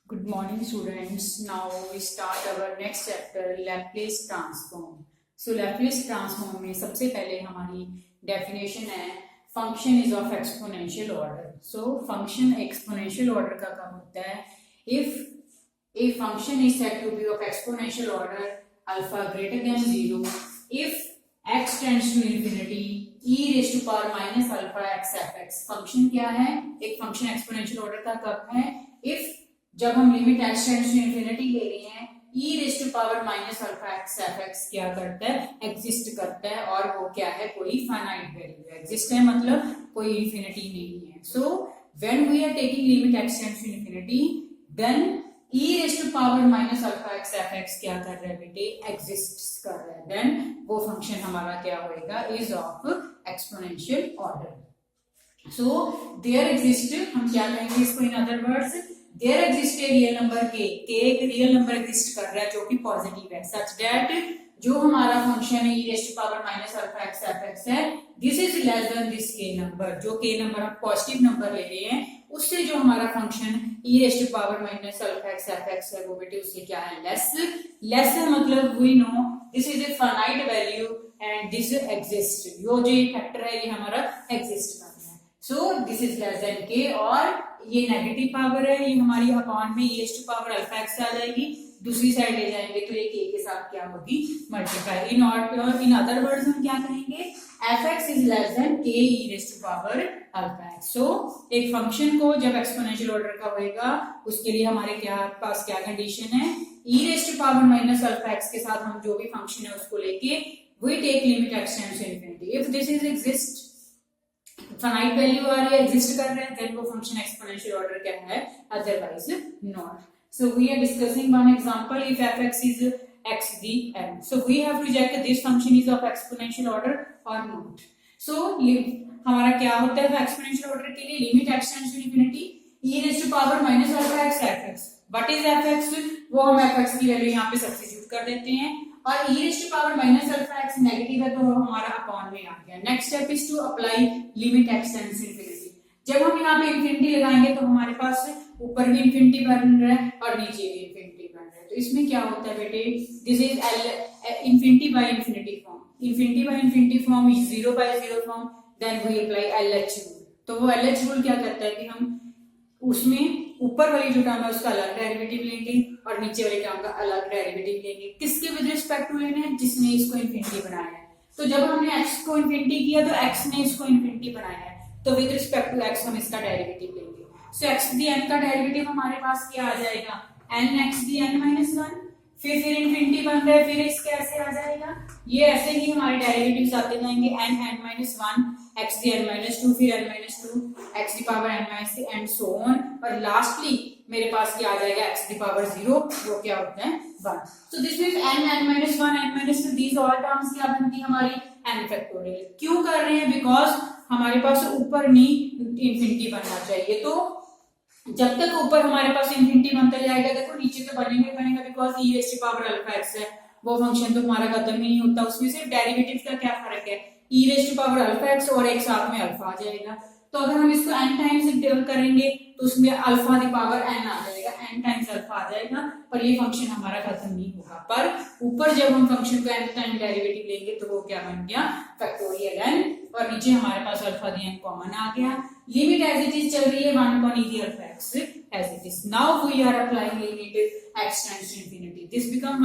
Good morning, students. Now we start our next chapter, Laplace transform. So Laplace transform में सबसे पहले हमारी definition है function is of exponential order. So function exponential order का कब होता है? If a function is said to be of exponential order alpha greater than 0, if x tends to infinity, e raised to power minus alpha x f x. function क्या है? एक function exponential order का कब है? If जब हम limit x tends to infinity ले रहे हैं e raise to power minus alpha x f x क्या करता है, एग्जिस्ट करता है, और वो क्या है, कोई फाइनाइट वैल्यू है. एग्जिस्ट है मतलब कोई इंफिनिटी नहीं है. So when we are taking limit x tends to infinity then e raise to power minus alpha x f x क्या कर रहा है बेटे, एग्जिस्ट कर रहा है. देन वो फंक्शन हमारा क्या होएगा, is of exponential order. So there exist, हम क्या कहेंगे इसको in other words, there exist a real number के एक रियल नंबर एग्जिस्ट कर रहा है जो कि पॉजिटिव है, सच दैट जो हमारा फंक्शन है e raise to power minus alpha x f x है, this is less than this K number. जो के नंबर हम पॉजिटिव नंबर ले रहे हैं उससे जो हमारा function e raise to power minus alpha x f x है वो बेटे उससे क्या है, लेस है. मतलब we know this is a finite value and this exist. जो फैक्टर है ये हमारा एग्जिस्ट करना है. So this is less than K, और ये नेगेटिव पावर है, ये हमारी अपॉन में e raise to power alpha x आ जाएगी. दूसरी साइड ले जाएंगे तो ये k के साथ क्या होगी, मल्टीप्लाई. इन अदर वर्ड्स हम क्या कहेंगे, f(x) is less than k e raise to power alpha x. So एक फंक्शन को जब एक्सपोनेंशियल ऑर्डर का होएगा उसके लिए हमारे पास क्या कंडीशन है, e raise to power minus alpha x के साथ हम जो भी फंक्शन है उसको लेके we take limit x tends to infinity. If this is exist, finite value आ रही है, एग्जिस्ट कर रहे हैं, देन वो फंक्शन एक्सपोनेंशियल ऑर्डर क्या है, otherwise not. So we are discussing one example, if f(x) is x the n, so we have to check this function is of exponential order or not. so हमारा क्या होता है exponential order के लिए, limit x tends to infinity e raise to power minus alpha x f x. What is f(x)? वो हम f x की value यहाँ पे सब्स्टिट्यूट कर देते हैं, और e raise to power minus alpha x negative है तो वो हमारा अपॉन में आ गया. Next step is to apply limit x tends to infinity. जब हम यहाँ पे इंफिनिटी लगाएंगे तो हमारे पास ऊपर भी इंफिनिटी बन रहा है और नीचे भी इंफिनिटी बन रहा है. तो इसमें क्या होता है बेटे, this is infinity by infinity form. Infinity by infinity form is 0 by 0 form. Then we apply LH rule. तो वो LH रूल क्या करता है कि हम उसमें ऊपर वाली जो टर्म है उसका अलग डेरिवेटिव लेंगे और नीचे वाली टर्म का अलग डेरिवेटिव लेंगे. किसके विद रिस्पेक्ट टू लेने हैं, जिसने इसको इंफिनिटी बनाया है. तो जब हमने x को इंफिनिटी किया तो x ने इसको इंफिनिटी बनाया है, तो विद रिस्पेक्ट टू x हम इसका डेरिवेटिव लेंगे. सो x दी n का डेरिवेटिव हमारे पास क्या आ जाएगा, n x दी n माइनस 1. फिर इंफिनिटी बन रहा है, फिर इसके ऐसे आ जाएगा. ये ऐसे ही हमारे डेरिवेटिव्स आते जाएंगे, n माइनस 1 x दी n माइनस 2, फिर n minus 2 x the power n minus 3 and so on. और लास्टली मेरे पास क्या आ जाएगा, x दी पावर 0, वो क्या होता है 1. So this means n minus 1 n minus 2 these all terms क्या बनती है हमारी n फैक्टोरियल. क्यों कर रहे हैं, बिकॉज हमारे पास ऊपर नी इंफिनिटी बनना चाहिए. तो जब तक ऊपर हमारे पास इंफिनिटी बनता जाएगा, देखो नीचे तो बनेगा because e raise to power alpha x है, वो फंक्शन तो हमारा खत्म ही नहीं होता. उसमें सिर्फ डेरिवेटिव का क्या फर्क है, e raise to power alpha x और एक साथ में अल्फा आ जाएगा. तो अगर हम इसको n टाइम्स करेंगे तो उसमें अल्फा दी पावर n आ जाएगा, n टाइम्स अल्फा आ जाएगा, पर ये फंक्शन हमारा खत्म नहीं होगा. पर ऊपर जब हम फंक्शन को n टाइम डेरिवेटिव लेंगे तो वो क्या बन गया, फैक्टोरियल n, और नीचे हमारे पास अल्फा दी n कॉमन आ गया. लिमिट एज इट इज चल रही है 1 upon e alpha x as it is. Now we are applying limit x tends to infinity. This become